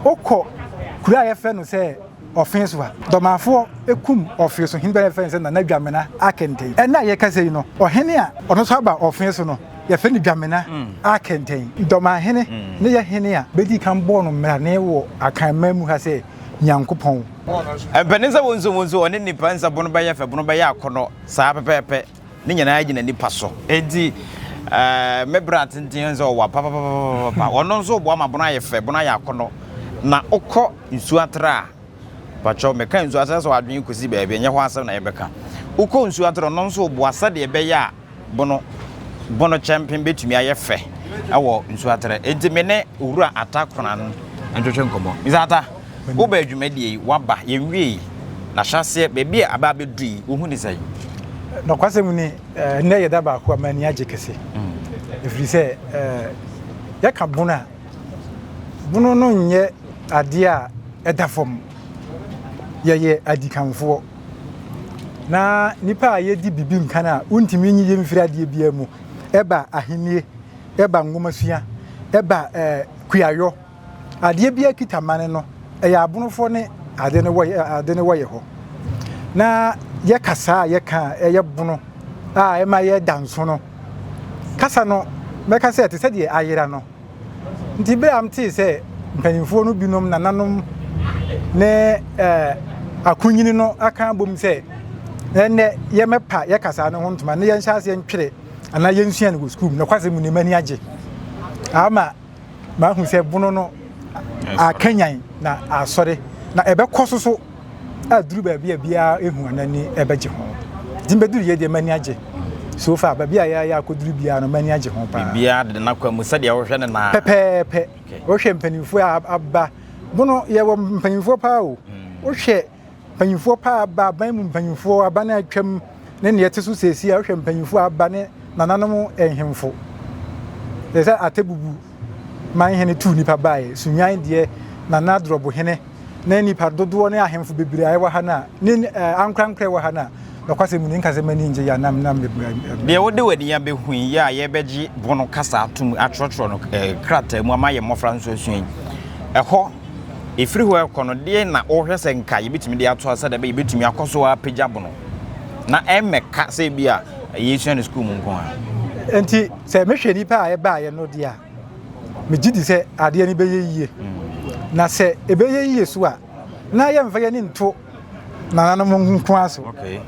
oko kura ye fe no say offense wa domafo ekum offense hin be fe na dwamena akenten e na ye kase no ohene a ono so aba offense no ye fe ni dwamena akenten domahene ne ye hene a bedi kan bo no mra ne wo akan mamu ha say nyankopon Ebeneza wonzo one nipa nsa bono ba ye fe bono ba ye akono saa pepepe ne nyana agina nipa so enti mebra tenten nso wa papa ono nso bo ama bono aye fe bono aye akono na okọ nsu atra pacho meka nsu atra so adwen kosi ba ebe nye ho asem na yebeka okọ nsu atra no nso bo asa de ebe ya bono champion betumi aye fe awo nsu atra enti mene owura atakona no antwetwe nkomo izata wo ba adwumadie waba yenwie na hyase bebia aba bedui wo hu ni sai no kwasem ni ne yeda ba ko amani age kese efri se yaka bona bono no nye ade a edafom ye adikanfo na nipa ye di bibi nkana untimi nyi ye mfiri ade bia mu eba ahenie eba ngomasua eba kuayo ade bia kitamane no eya abunofo ne ade ne wo ye ho na ye kasa ye ka ye bunu e ma ye danso no kasa no me kasa te se de ayira no nti be am ti se mpanimfo no binom nananom ne akunyini no aka bom se ne ye mepa ye kasa no hontuma ne ye nhyase ntwere ana ye nsua no go school no kwase mu ne mani age ama ma hu se bunu no akanyan na asore na ebe kososo aduru ba bia ehu anani ebeje ho dimbeduru ye de mani age so far ba bia ya akoduru bia no mani age ho pa bia de na kwa musa de wo hwe ne na pepepe wo hwe mpanimfo abba bono ye wo mpanimfo pa o wo hwe mpanimfo pa abba ban mu mpanimfo abba na atwam ne ne yeteso sesi a wo hwe mpanimfo abba ne nananom enhemfo esa atebubu man hene tu nipa bae sunyan de na nadrobo hene na nipa dodo ne ahemfo bebire ayi wa ha na ne ankrankre wa ha na kwase mu nkase mani nje ya nam de wode wadi ya behu ya ye beji bono kasa atum atrotro no krata mu amaye mofra nso suan eho efiri ho ekono de na ohwese nka ye bitimi de ato asa de be bitimi akoso apagya bono na emeka se bia yesuan school mu nko ha enti se mehwe nipa aye ba ye no de a megidi se ade ani beye yie na se ebeye yie so a na ye mfa ye ni nto na nanom nko aso okay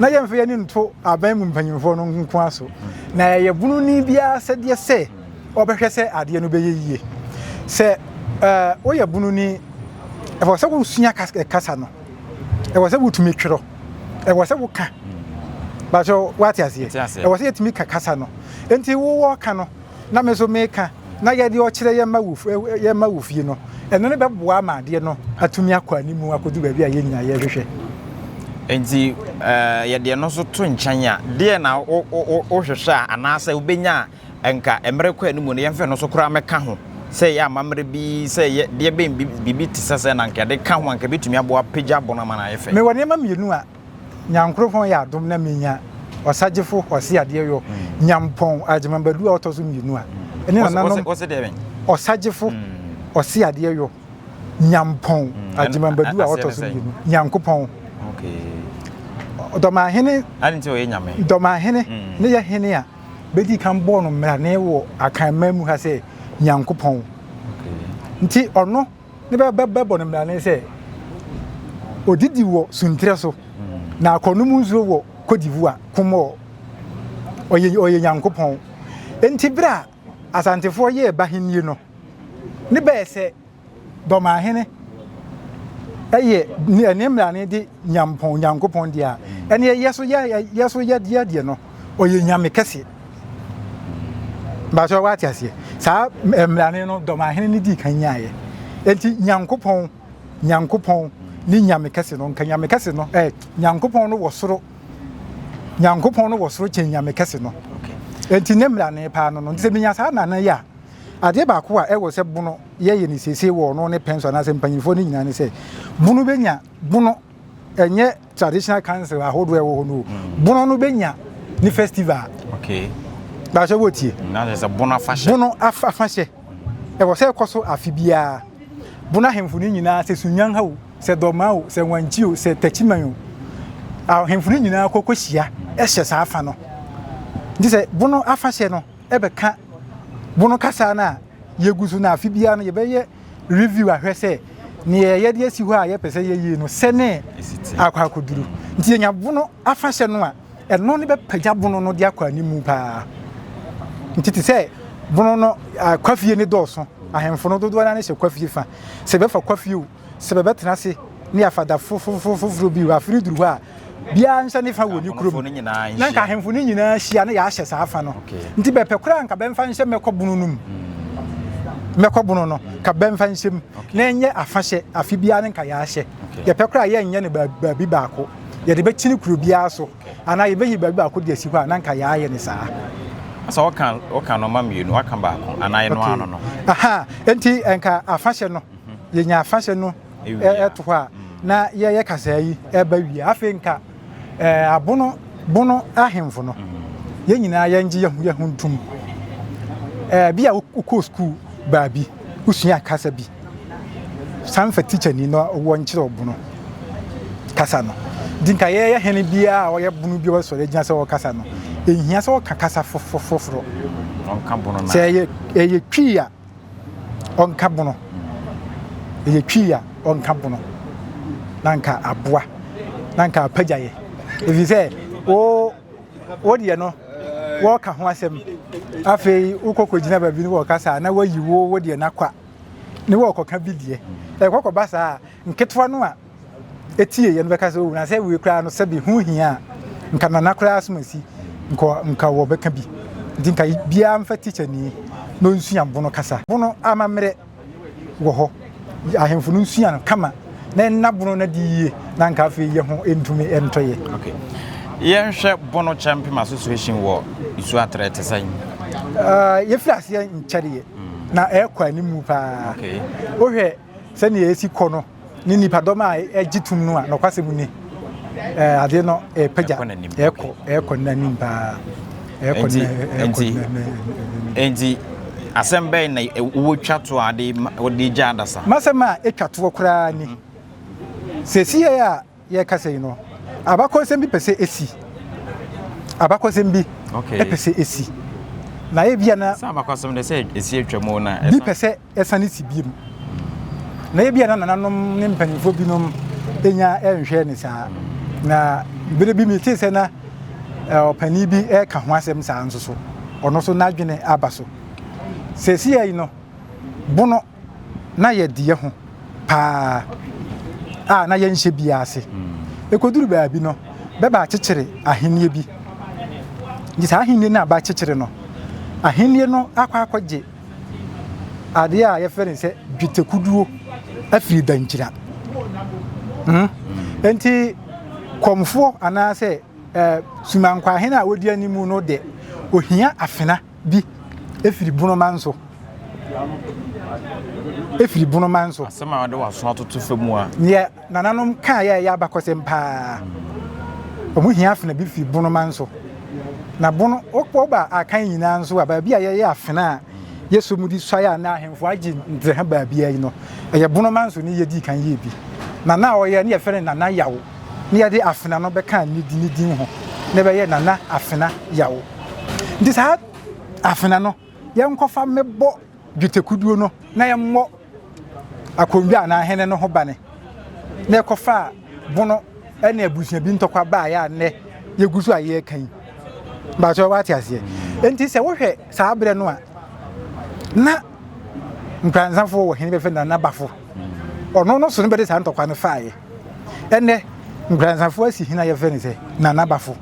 na ye mfa ye ni nto aban mu mpanyimfo no nko aso na ye bunu ni bia se de se obehwe se ade no beye yie se wo ye bunu ni e wo se wo sunya kasa no e wo se wo tumi twero e wo se wo ka ba so what ase e wo se yetumi kasa no enti wo ka no na me so me ka na ye de o kire ye ma wufie no eno ne beboa ma de no atumi akwa ni mu akodu ba bia ye nya ye hwehwe enti ye de no so to nkyan a de na o hwehwe a anasa ubenya enka emre kwa ni mu ne ye mfe no so kura meka ho se ya amamre bi se ye de be bibi tisase na nka de ka ho anka betumi aboa pagya bona ma na ye fe me wone ma mienu a nyankrofon ya adom na menya osagefo ose ade yo nyampon agimambadu a otoso mienu a ene nananom what's the name osagefo ose ade yo nyampon agimambadu a otoso mienu nyankopon okay doma hene anti o ye nyame doma hene ne ye hene a bedi kan bo no mra ne wo akan mamu ha se nyankopon okay nti ono ne be bo no mra ne se odidi wo suntre so na akonumu nzuro wo kodivu a komo oye nyankopon enti bra asantefo ye ba henie no ne be se doma hene eye ni enemra ne di nyampon nyankopon dia ene yeso ya de no oye nyame kese ba so wati ase sa emra ne no doma hene ne di kanyaye enti nyankopon ni nyame kese no kan nyame kese no nyankopon no wosoro chen nyame kese no okay enti nemra ne pa no ndise binya sa na ya ade ba ko a ewo se bono ye ni sese wo no ne penso na se mpanyifo ni nyina ne se bono benya bono enye traditional council ahodo ewo no bono no benya ni festival okay ba so wotie na se bono afashe ewo se koso afibia bona hemfo ni nyina se sunyan ha o se doma o se wanchi o se tachiman o a hemfo ni nyina kokohia e hye sa afa no ndi se bono afa hye no e be ka bono kasa na yegusu na afi bia no ye be ye review ahwe se ne ye de asi ho a ye pese ye yi no se ne akwa akoduru nti nya bono afa hye no a eno ne be pagya bono no de akwa ni mu pa nti ti se bono no kwafie ne dɔɔso ahemfo no dodo na ne hye kwafie fa se be fa kwafie o se be betena se ne afada fofofofoforo bi wa afiri duru ho a bia nsa ne fa wo ni kurom na nka ahemfo ni nyina hia na ya ahye sa afa no nti be pekura nka be mfa nhye mekɔbono num mekɔbono no ka be mfa nhyem na enye afahye afi bia ne nka ya ahye ye pekura ye enye ne baabi baako ye de be chini kuro bia so ana ye be yi baabi baako de asi ho a na nka ya aye ne saa asa oka no mamienu aka baako ana ye no ano no aha enti enka afahye no ye nya afahye no eto ho a na ye kasa yi e ba wi afi nka abono ahemfo no ye nyina ye ngi ye huntum bia uko school baabi usua kasa bi sanfa teacher ni no wo nkyere obono kasa no dinka ye hene bia a ye bunu bi wo so regina se wo kasa no ehia se wo kasa fofoforo onka bono na se ye twi a onka bono ye twi a onka bono nanka aboa nanka apagyaye if you say o die no wo ka ho asem afei ukokogina ba bi ni wo kasa na wayi wo die nakwa ni wo koka bidie kokko basa nketwa no a etie ye no be kasa o na say we kra no se bi hu hia nka na nakra asumasi nka wo beka bi dinka bia mfa teacher ni no nsua bono kasa bono amamre wo ho ahemfo no nsua no kama na nabono na di na nka afei ye ho entumi entoye okay yenhwe bono champion association wo isu atrete san ye flasi ya nchariye na ekwa ni mu pa okay ohwe se ne esi kono ni nipa doma egitum no a no kwase mu ni ade no pagya eko na nimpa eko enti asembe na wo twato ade odi jadasa masema etwato kora ni sesiye ya ye kase no abakosem bi pese esi abakosem bi pese esi na ye bia na abakosem de se esi atwamo na bi pese esane si biem na ye bia na nanom ne mpanifo binom enya enhwe ne saa na bere bi mi tese na opani bi ka ho asem saa nso so ono so nadwene abaso sesi yi no bono na ye de ho pa na ye nhye bia ase ekoduru baabi no beba akyekyere ahenie bi gisa ahenie na ba akyekyere no ahenie no akwaje ade a ye fere se dwetekuduo afiri dankyira enti komfo ana se sumankwa ahena wodi animu no de ohia afena bi efiri bono manso asema wade waso atoto famu a ye nananom ka ya abakosem pa omu hia afena bi fi bono manso na bono okpoba akan nyina nso aba bia ye afena yeso mudi soya na ahemfo agi ndreha ba bia yi no eye bono manso ni yedi kan ye bi na oye ne ye fere na yawo ne ye de afena no be kan ni din ho ne be ye na afena yawo ndi sa afena no ye nkofa mebo dwetekuduo no na ye mmo akonbia na hene no ho bane na ekofa bono ene abusia bi ntokwa ba ya ne yegusu aye kan ba so wati ase enti se wo hwe sa abre no a na mpranzafo wo hene be fe na bafo ono no so ne be de sa ntokwa no faaye ene mpranzafo asi hina ye fe ne se na bafo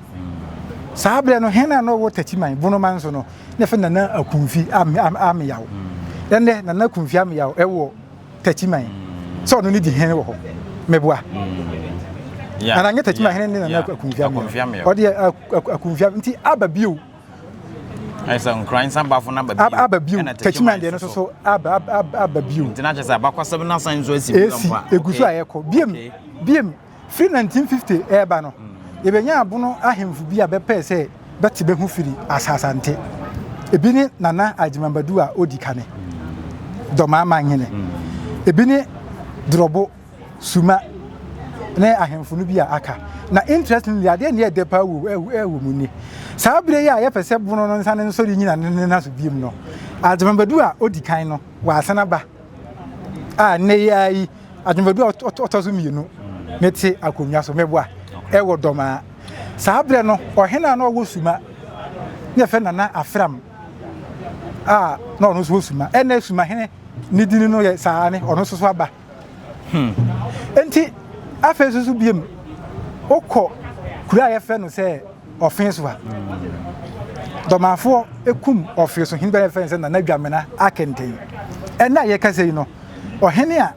sa abre no hene no wo tachiman bono manso no ne fe na akunfi am yawo ene na kunfi am yawo ewo tachiman so no ni di hene wo ho meboa yeah ana ngeta tachiman hene na akunfiam odi akunfiam nti ababio aisa nkran san bafo na ababio tachiman de no so ababio nti na chese abakwasem na san zo asibi egusu ayeko biem free 1950 eba no yebenya abono ahemfu bi a bepe se beti be hu firi asasante ebi ni nana ajimambadu a odi kane doma manyene ebi ni drobo suma na ahemfo no bi aka na interestingly ade ne de pa wu mu ni saa bere ya ye pese bono no nsa ne so ri nyina ne na so biem no adwembadu a odikan no wa asana ba ne yayi adwembadu otozo mienu meti akonwa so meboa e wo doma saa bere no ohena na owo suma ne fe nana afram no no so suma ene suma hene ni dini no ye saa ne ono so aba enti afesusu biem okọ kura ye fe no se offense wa domafo ekum office hin bere fe se na dwamena akenten ena ye kase yi no ohene a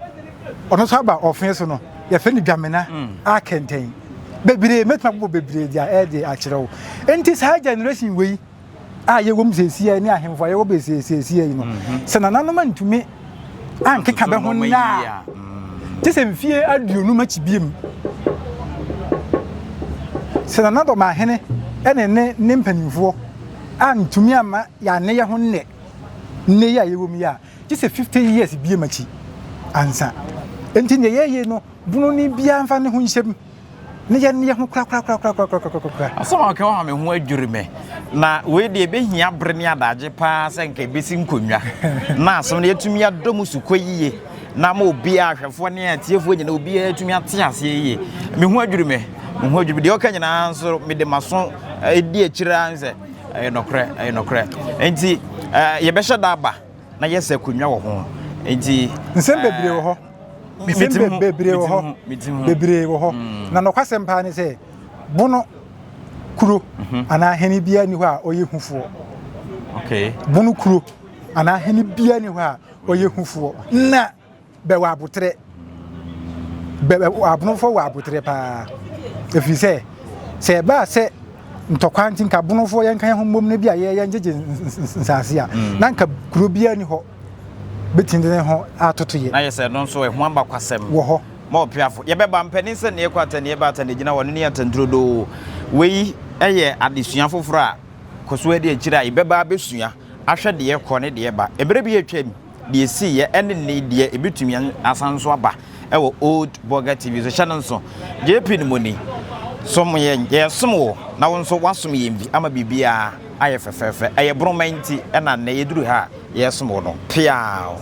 ono so aba offense no ye fe ni dwamena akenten bebire metma bo bebire dia e de akyerewo enti sa generation we ye wom sesiye ni ahemfo ye wo be sesiye yi no se na nanoma ntumi ankeka be ho na tese mfie aduonu machi biem se na nado ma hene ene ne mpanimfo antumi ama ya ne ye ho ne ya ye wom ya tese 50 years biem machi ansa enti ne ye no bunu ni bia mfa ne ho nhyem ne ye ho kra asama ka wa me ho adwuri me na we de be hia bre ne adaje pa se nka besi nkonwa na asom ne yetumi adom sukoyiye na ma obi ahwefo ne atiefo nyina obi atumi ate ase yiye me ho adwuri me de o ka nyina nso me de maso edi akira anse nokre enti ye be hyeda aba na yesa konwa wo ho enti nsem bebre wo ho bebre wo ho na nokwasem pa ne se bono kuro ana heni bia ni ho a oye hufuo bono kuro ana heni bia ni ho a oye hufuo na be wa abotre be abonofo wa abotre pa efise se ba se ntokwanti nka bonofo ye nkan ho mom na bia ye njeje nsase a na nka kuro bia ni ho betinde ho atotoye na yese no so ho amba kwasem wo ho ma opiafo ye beba mpani se ne ekwata ne bata ne gina woni ne atandrodo wei eye adesua foforo a koso ade akira ye beba besua ahwe de ye kɔ ne de ba ebere bi atwam de esi ye ene ne de ebetumi asanso aba ewo old burger tv so channel so jp ni moni som ye som wo na won so wasom ye mbi ama bibia aye fefefe eye bromanti ena na yeduru ha ye som wo no piao